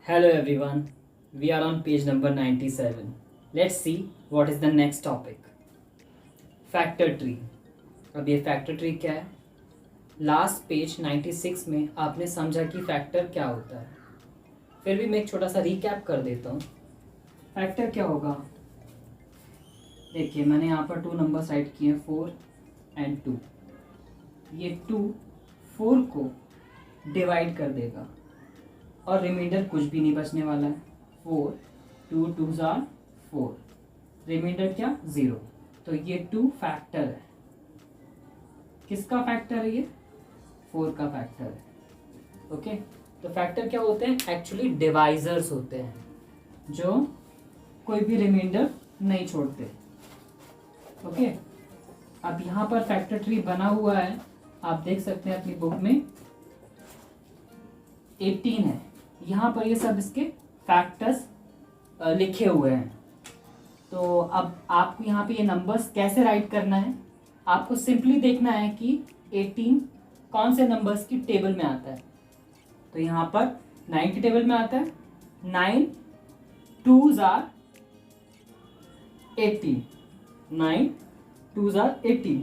Hello everyone, we are on page number 97. Let's see what is the next topic. Factor tree. अब ये factor tree क्या है? Last page 96 में आपने समझा कि फैक्टर क्या होता है. फिर भी मैं एक छोटा सा रिकैप कर देता हूँ. फैक्टर क्या होगा? देखिए मैंने यहाँ पर 2 नंबर्स राइट किए हैं, 4 एंड 2. ये 2 4 को डिवाइड कर देगा और रिमाइंडर कुछ भी नहीं बचने वाला है. 4 2 2s are 4, रिमाइंडर क्या? 0. तो ये 2 फैक्टर है. किसका फैक्टर है ये? 4 का फैक्टर है. ओके, तो फैक्टर क्या होते हैं? एक्चुअली डिवाइजर्स होते हैं जो कोई भी रिमाइंडर नहीं छोड़ते. ओके, अब यहाँ पर फैक्टर ट्री बना हुआ है, आप देख सकते हैं अपनी बुक में 18 है. यहाँ पर ये सब इसके फैक्टर्स लिखे हुए हैं. तो अब आपको यहाँ पे ये नंबर्स कैसे राइट करना है? आपको सिंपली देखना है कि 18 कौन से नंबर्स की टेबल में आता है. तो यहाँ पर 9 की टेबल में आता है. 9 2s are 18. 9 2s are 18.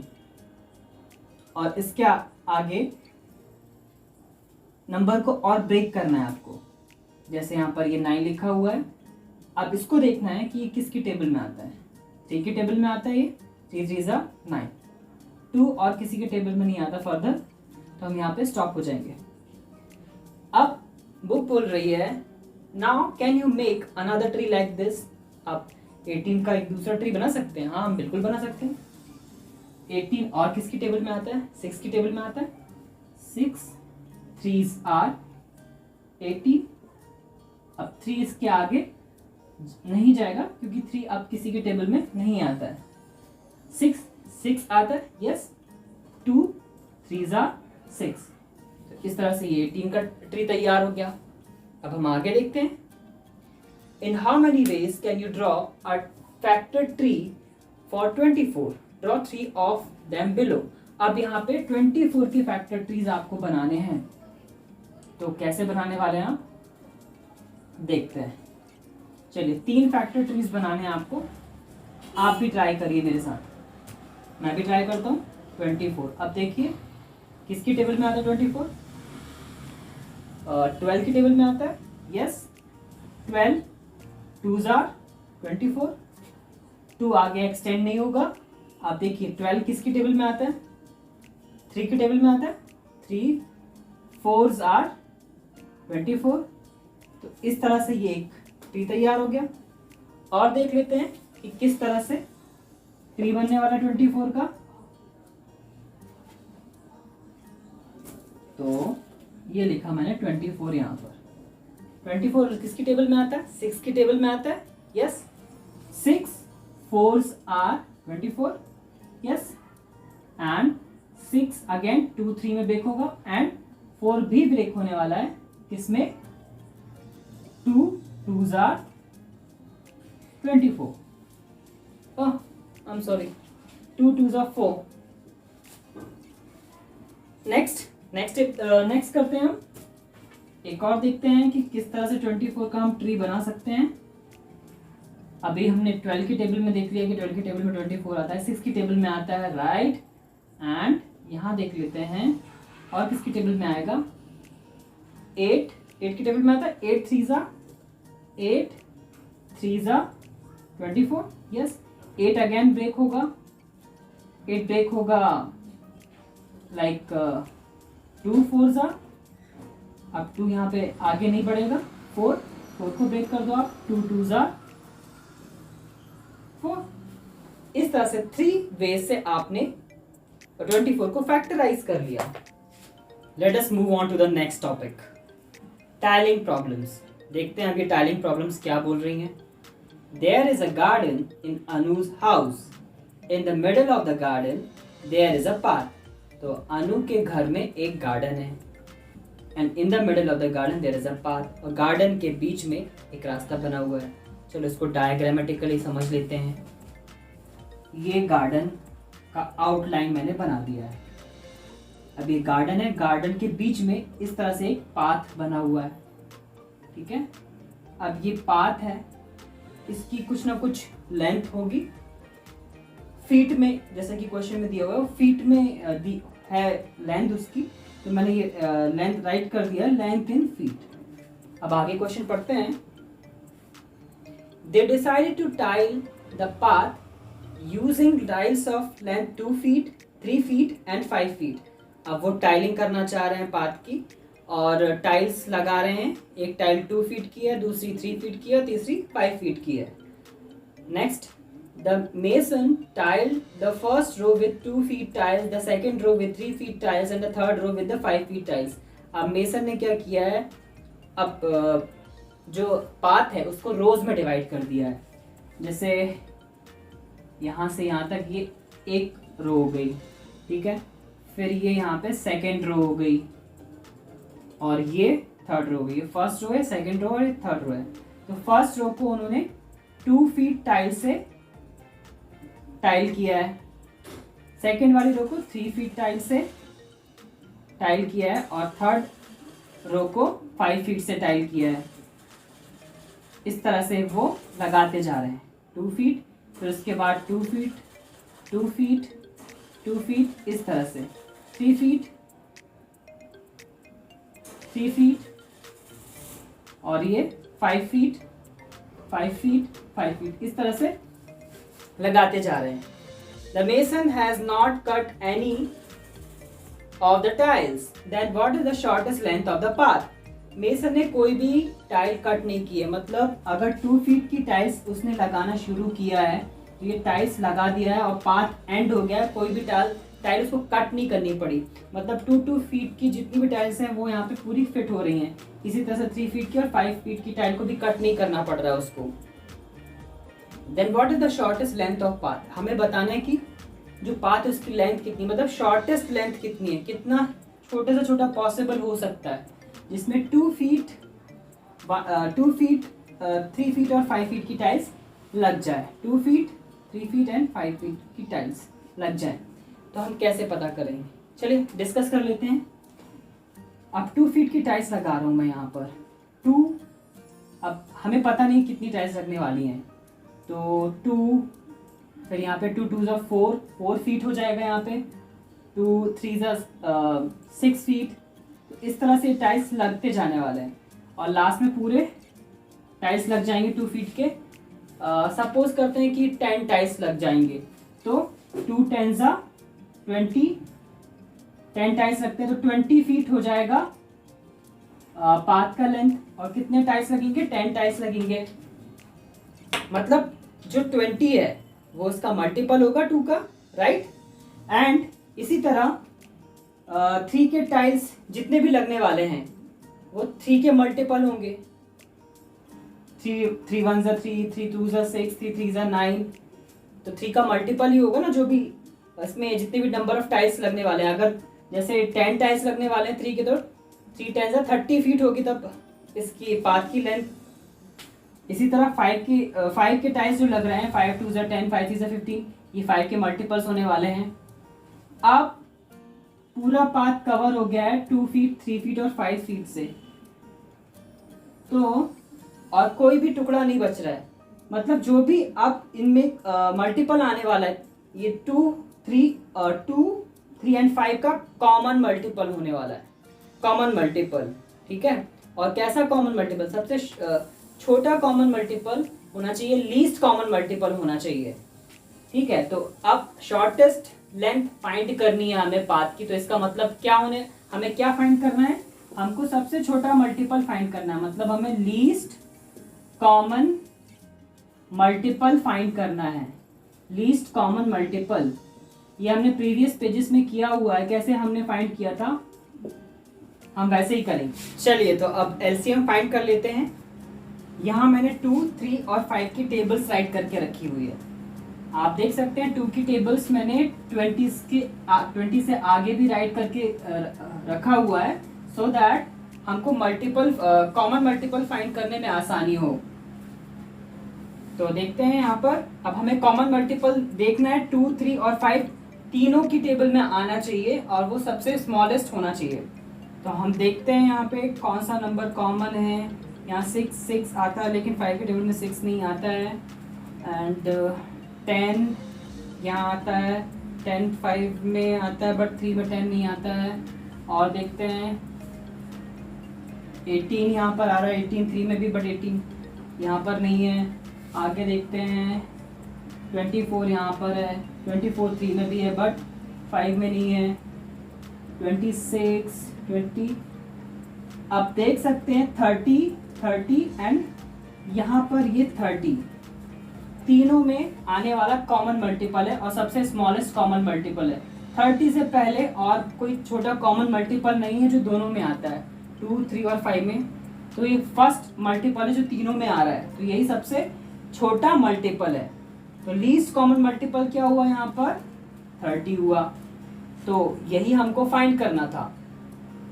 और इसके आगे नंबर को और ब्रेक करना है आपको. जैसे यहाँ पर ये 9 लिखा हुआ है. अब इसको देखना है कि ये किसकी टेबल में आता है. 3 की टेबल में आता है ये. 3 3s are 9. 2 और किसी के टेबल में नहीं आता फर्दर, तो हम यहाँ पे स्टॉप हो जाएंगे. अब बुक बोल रही है now can you make another tree like this. आप 18 का एक दूसरा ट्री बना सकते हैं. हाँ, हम बिल्कुल बना सकते हैं. 18 और किसकी टेबल में आता है? 6 की टेबल में आता है. 6 3s are 18. अब 3 इसके आगे नहीं जाएगा क्योंकि 3 अब किसी के टेबल में नहीं आता है. 6 आता है. Yes, 2 3s are 6. तो इस तरह से ये 18 का ट्री तैयार हो गया. अब हम आगे देखते हैं. In how many ways can you draw a factor tree for 24? Draw 3 of them below. अब यहाँ पे 24 के फैक्टर ट्रीज आपको बनाने हैं. तो कैसे बनाने वाले हैं आप? देखते हैं. चलिए, 3 फैक्टर ट्रीज बनाने हैं आपको. आप भी ट्राई करिए मेरे साथ. मैं भी ट्राई करता हूँ. 24. अब देखिए किसकी टेबल में आता है 24? 12 की टेबल में आता है. Yes, 12 2s are 24. 2 आगे एक्सटेंड नहीं होगा. आप देखिए 12 किसकी टेबल में आता है? 3 की टेबल में आता है. 3 4s are 24. तो इस तरह से ये एक ट्री तैयार हो गया. और देख लेते हैं कि किस तरह से ट्री बनने वाला 24 का. तो ये लिखा मैंने 24 यहाँ पर. 24 किसकी टेबल में आता है? 6 की टेबल में आता है. Yes, 6 4s are 24. Yes, and 6 again 2 3 में ब्रेक होगा एंड 4 भी ब्रेक होने वाला है. किसमें? 2 2s are 24. Oh, I am sorry, 2 2s are 4. Next करते हैं हम. एक और देखते हैं कि किस तरह से 24 का हम ट्री बना सकते हैं. अभी हमने 12 की टेबल में देख लिया कि 12 की टेबल में 24 आता है. 6 की टेबल में आता है. राइट. एंड यहाँ देख लेते हैं और किसकी टेबल में आएगा? 8 की टेबल में आता है. 8 3s are 24. Yes, 8 again break होगा. 8 ब्रेक होगा लाइक 2 4s are. अब 2 यहाँ पे आगे नहीं बढ़ेगा. 4 को ब्रेक कर दो आप. 2 2s are 4. इस तरह से 3 वेज से आपने 24 को फैक्टराइज कर लिया. Let us move on to the next topic, tiling problems. देखते हैं अभी टाइलिंग प्रॉब्लम्स क्या बोल रही हैं. There is a garden in Anu's house. In the middle of the garden there is a park. तो अनु के घर में एक गार्डन है and in the middle of the garden there is a park. और गार्डन के बीच में एक रास्ता बना हुआ है. चलो इसको डायग्रामेटिकली समझ लेते हैं. ये गार्डन का आउटलाइन मैंने बना दिया है. अब ये गार्डन है, गार्डन के बीच में इस तरह से एक पाथ बना हुआ है. ठीक है, अब ये पाथ है, इसकी कुछ ना कुछ लेंथ होगी फीट में, जैसा कि क्वेश्चन में दिया हुआ है फीट में है लेंथ उसकी, तो मैंने ये लेंथ राइट कर दिया, लेंथ इन फीट। अब आगे क्वेश्चन पढ़ते हैं। They decided to tile the path using tiles of length 2 feet, 3 feet and 5 feet। अब वो टाइलिंग करना चाह रहे हैं पाथ की और टाइल्स लगा रहे हैं। एक टाइल 2 feet की है, दूसरी 3 feet की है, तीसरी 5 feet की है। Next, the mason tiled the first row with 2 feet tiles, the second row with 3 feet tiles and the third row with the 5 feet tiles। अब मेसन ने क्या किया है, अब जो पाथ है उसको रोज में डिवाइड कर दिया है। जैसे यहाँ से यहाँ तक ये एक रो हो गई, ठीक है, फिर ये यहाँ पे सेकेंड रो हो गई और ये थर्ड रो हो गई। फर्स्ट रो है, सेकेंड रो है, थर्ड रो है। तो फर्स्ट रो को उन्होंने 2 feet टाइल से टाइल किया है, सेकेंड वाली रो को 3 feet टाइल से टाइल किया है और थर्ड रो को 5 feet से टाइल किया है। इस तरह से वो लगाते जा रहे हैं 2 feet, फिर उसके बाद 2 feet, 2 feet, 2 feet, इस तरह से 3 feet, 3 feet और ये 5 feet, 5 feet, 5 feet, इस तरह से लगाते जा रहे हैं। The mason has not cut any of the tiles. Then what is the shortest length of the path? Mason ने कोई भी टाइल कट नहीं की है, मतलब अगर 2 feet की टाइल्स उसने लगाना शुरू किया है तो ये टाइल्स लगा दिया है और पाथ एंड हो गया है, कोई भी टाइल उसको कट नहीं करनी पड़ी। मतलब 2 feet की जितनी भी टाइल्स हैं वो यहाँ पे पूरी फिट हो रही हैं। इसी तरह से 3 feet की और 5 feet की टाइल को भी कट नहीं करना पड़ रहा है उसको। Then what is the shortest length of path? हमें बताना है कि जो पाथ है उसकी लेंथ कितनी, मतलब शॉर्टेस्ट लेंथ कितनी है, कितना छोटे से छोटा पॉसिबल हो सकता है जिसमें 2 feet, 3 feet और 5 feet की टाइल्स लग जाए। 2 feet, 3 feet एंड 5 feet की टाइल्स लग जाए। तो हम कैसे पता करेंगे, चलिए डिस्कस कर लेते हैं। अब 2 feet की टाइल्स लगा रहा हूँ मैं यहाँ पर 2, अब हमें पता नहीं कितनी टाइल्स लगने वाली हैं, तो 2, फिर यहाँ पे 2 2s 4 feet हो जाएगा, यहाँ पे 2 3s 6 feet। तो इस तरह से टाइल्स लगते जाने वाले हैं और लास्ट में पूरे टाइल्स लग जाएंगे 2 feet के। सपोज करते हैं कि 10 टाइल्स लग जाएंगे, तो 2 10s 20, 10 टाइल्स लगते हैं तो 20 feet हो जाएगा पाथ का लेंथ। और कितने टाइल्स लगेंगे, 10 टाइल्स लगेंगे, मतलब जो 20 है वो उसका मल्टीपल होगा 2 का, राइट। एंड इसी तरह 3 के टाइल्स जितने भी लगने वाले हैं वो 3 के मल्टीपल होंगे। 3 1s 3, 3 2s 6, 3 3s 9, तो 3 का मल्टीपल ही होगा ना जो भी इसमें जितने भी नंबर ऑफ टाइल्स लगने वाले हैं। अगर जैसे 10 टाइल्स लगने वाले हैं 3 के, तो 3 10s 30 feet होगी तब इसकी पाथ की लेंथ। इसी तरह 5 के टाइल्स जो लग रहे हैं 5 2s 10, 5 3s 15, ये 5 के मल्टीपल्स होने वाले हैं। अब पूरा पाथ कवर हो गया है 2 feet, 3 feet और 5 feet से, तो और कोई भी टुकड़ा नहीं बच रहा है, मतलब जो भी अब इनमें मल्टीपल आने वाला है ये 2 3 एंड 5 का कॉमन मल्टीपल होने वाला है, कॉमन मल्टीपल, ठीक है। और कैसा कॉमन मल्टीपल, सबसे छोटा कॉमन मल्टीपल होना चाहिए, लीस्ट कॉमन मल्टीपल होना चाहिए, ठीक है। तो अब शॉर्टेस्ट लेंथ फाइंड करनी है हमें पाथ की, तो इसका मतलब क्या हमें क्या फाइंड करना है, हमको सबसे छोटा मल्टीपल फाइंड करना है, मतलब हमें लीस्ट कॉमन मल्टीपल फाइंड करना है। लीस्ट कॉमन मल्टीपल ये हमने प्रीवियस पेजेस में किया हुआ है, कैसे हमने फाइंड किया था हम वैसे ही करेंगे। चलिए तो अब एलसीएम फाइंड कर लेते हैं। यहाँ मैंने 2, 3 और 5 की टेबल्स राइट करके रखी हुई है। आप देख सकते हैं 2 की टेबल्स मैंने 20 से आगे भी राइट करके रखा हुआ है, सो दैट हमको मल्टीपल कॉमन मल्टीपल फाइंड करने में आसानी हो। तो देखते हैं यहाँ पर, अब हमें कॉमन मल्टीपल देखना है। 2, 3 और 5 तीनों की टेबल में आना चाहिए और वो सबसे स्मॉलेस्ट होना चाहिए। तो हम देखते हैं यहाँ पे कौन सा नंबर कॉमन है। यहाँ 6 आता है, लेकिन 5 के टेबल में 6 नहीं आता है। एंड 10 यहाँ आता है, 10 5 में आता है बट 3 में 10 नहीं आता है। और देखते हैं 18 यहाँ पर आ रहा है, 18 3 में भी बट 18 यहाँ पर नहीं है। आगे देखते हैं 24 यहाँ पर है, 24 3 में भी है बट 5 में नहीं है। 26 20, आप देख सकते हैं 30 एंड यहाँ पर ये 30 तीनों में आने वाला कॉमन मल्टीपल है और सबसे स्मॉलेस्ट कॉमन मल्टीपल है। 30 से पहले और कोई छोटा कॉमन मल्टीपल नहीं है जो दोनों में आता है, 2 3 और 5 में। तो ये फर्स्ट मल्टीपल है जो तीनों में आ रहा है, तो यही सबसे छोटा मल्टीपल है। तो लीस्ट कॉमन मल्टीपल क्या हुआ यहाँ पर, 30 हुआ। तो यही हमको फाइंड करना था,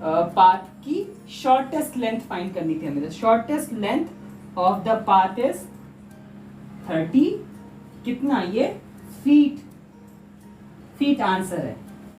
पाथ की शॉर्टेस्ट लेंथ फाइंड करनी थी हमें। Shortest length of the path is 30, कितना, ये फीट आंसर है।